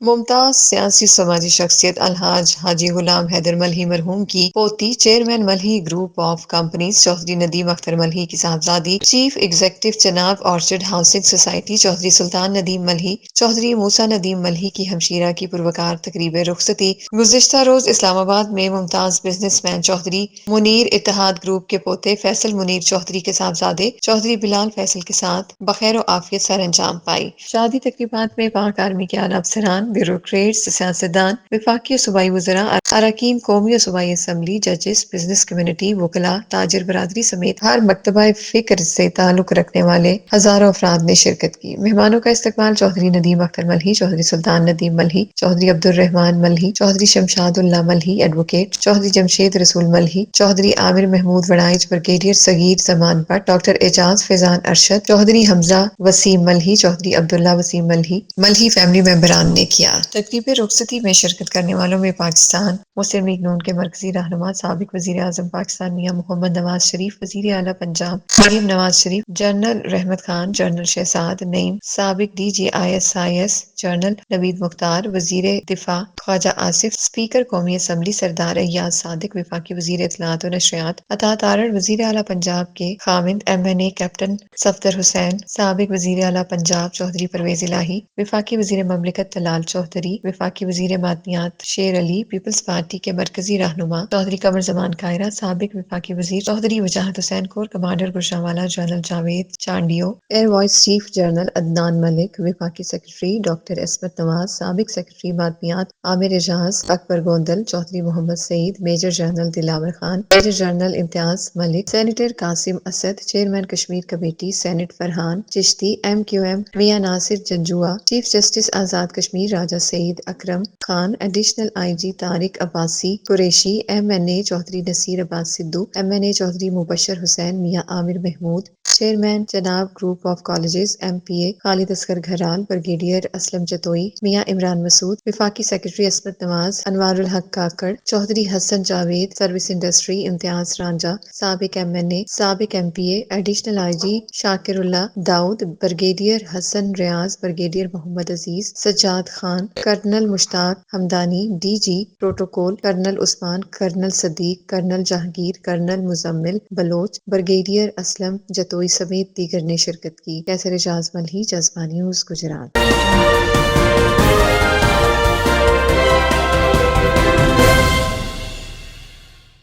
ممتاز سیاسی سماجی شخصیت الحاج حاجی غلام حیدر ملہی مرحوم کی پوتی، chairman Malhi group of companies Chaudhry Nadeem Akhtar Malhi کی صاحبزادی، چیف ایگزیکٹو جناب Orchard housing society Chaudhry Sultan Nadeem Malhi, Chaudhry Musa Nadeem Malhi کی ہمشیرہ کی پروقار تقریب رخصتی گزشتہ روز اسلام آباد میں ممتاز بزنس مین چوہدری منیر اتحاد گروپ کے پوتے فیصل منیر چوہدری کے صاحبزادے چوہدری بلال فیصل کے ساتھ بخیر و عافیت سر انجام پائی۔ شادی تقریبات میں پاک آرمی کے اعلیٰ افسران، بیوروکریٹس، سیاستدان، وفاقی و صوبائی وزراء، اراکین قومی و صوبائی اسمبلی، ججز، بزنس کمیونٹی، وکلاء، تاجر برادری سمیت ہر مکتبہ فکر سے تعلق رکھنے والے ہزاروں افراد نے شرکت کی۔ مہمانوں کا استقبال Chaudhry Nadeem Akhtar Malhi, Chaudhry Sultan Nadeem Malhi, Chaudhry Abdul Rahman Malhi, Chaudhry Shamshad Ullah Malhi advocate, Chaudhry Jamshed Rasool Malhi, Chaudhry Aamir Mahmood Warraich, brigadier Saghir Zaman Butt, doctor Ejaz Faizan Arshad, Chaudhry Hamza Waseem Malhi, Chaudhry Abdullah Waseem Malhi, Malhi family ممبران نے کیا۔ تقریب رخصتی میں شرکت کرنے والوں میں پاکستان مسلم لیگ نون کے مرکزی رہنما سابق وزیر اعظم پاکستان میاں محمد نواز شریف، وزیر اعلیٰ پنجاب مریم نواز شریف، جنرل رحمت خان، جنرل شہزاد نعیم، سابق ڈی جی ISIS جنرل نوید مختار، وزیر دفاع خواجہ آصف، اسپیکر قومی اسمبلی سردار ایاز صادق، وفاقی وزیر اطلاعات و نشریات عطا تارڑ، وزیر اعلیٰ پنجاب کے خامند MNA کیپٹن صفدر حسین، سابق وزیر اعلیٰ پنجاب چوہدری پرویز الہی، وفاقی وزیر مملکت طلال چوہدری، وفاقی وزیر معدنیات شیر علی، پیپلز پارٹی کے مرکزی رہنما چوہدری قمر زمان کائرہ، سابق وفاقی وزیر Chaudhry Wajahat Hussain, corps commander Gujranwala general Javed Chandio, air vice chief general Adnan Malik, وفاقی سیکرٹری ڈاکٹر عصمت نواز، سابق سیکرٹری معدنیات Amir Ejaz Akbar Gondal, Chaudhry Muhammad Saeed, major general Dilawar Khan, major general Imtiaz Malik, senator Qasim Asad, chairman Kashmir committee senate Farhan Chishti, MQM Mian Nasir Janjua, chief justice Azad Kashmir Raja Saeed Akram Khan, additional IG Tariq Abbasi Qureshi, MNA Chaudhry Naseer عباس سدھو، MNA چوہدری مبشر حسین، میاں عامر محمود، چیئرمین جناب group of colleges MPA Khalid Asghar گھرال، brigadier Aslam Jatoi, میاں عمران مسعود، وفاقی secretary عصمت نواز، انوار الحق کاکڑ، چوہدری حسن Javed, service industry امتیاز رانجہ، سابق MNA، سابق MPA، additional IG شاکر اللہ داؤد، brigadier حسن ریاض، brigadier محمد عزیز، Sajjad Khan, colonel مشتاق Hamdani, DG protocol colonel عثمان، colonel صدیق، colonel Jahangir, colonel Muzammil Baloch, brigadier Aslam Jatoi سمیت دیگر نے شرکت کی۔ کیسر اعجاز ملہی، جذبہ نیوز، گجرات۔